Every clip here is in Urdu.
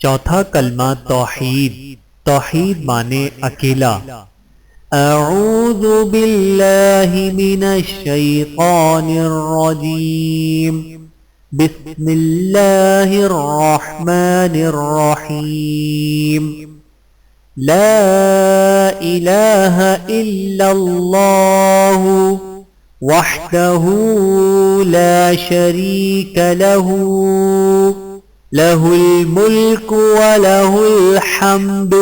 چوتھا کلمہ توحید۔ توحید مانے اکیلا۔ اعوذ باللہ من الشیطان الرجیم، بسم اللہ الرحمن الرحیم۔ لا الہ الا اللہ وحدہ لا شریک لہ، لہ الملک ولہ الحمد،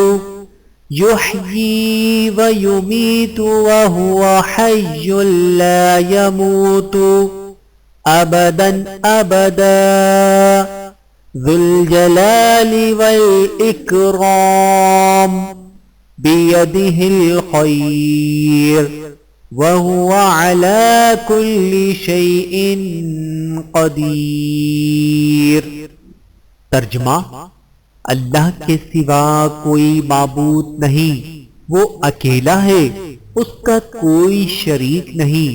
یحیی ویمیت وہو حی لا یموت ابدا ابدا، ذو الجلال والاکرام، بیدہ الخیر وہو علی کل شیء قدیر۔ ترجمہ: اللہ کے سوا کوئی معبود نہیں، وہ اکیلا ہے، اس کا کوئی شریک نہیں،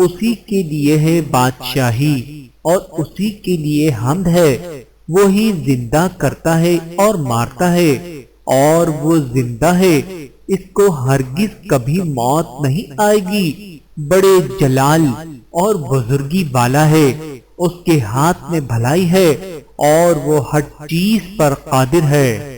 اسی کے لیے ہے بادشاہی اور اسی کے لیے حمد ہے۔ وہی زندہ کرتا ہے اور مارتا ہے، اور وہ زندہ ہے، اس کو ہرگز کبھی موت نہیں آئے گی۔ بڑے جلال اور بزرگی والا ہے، اس کے ہاتھ میں بھلائی ہے اور وہ ہر چیز پر قادر ہے۔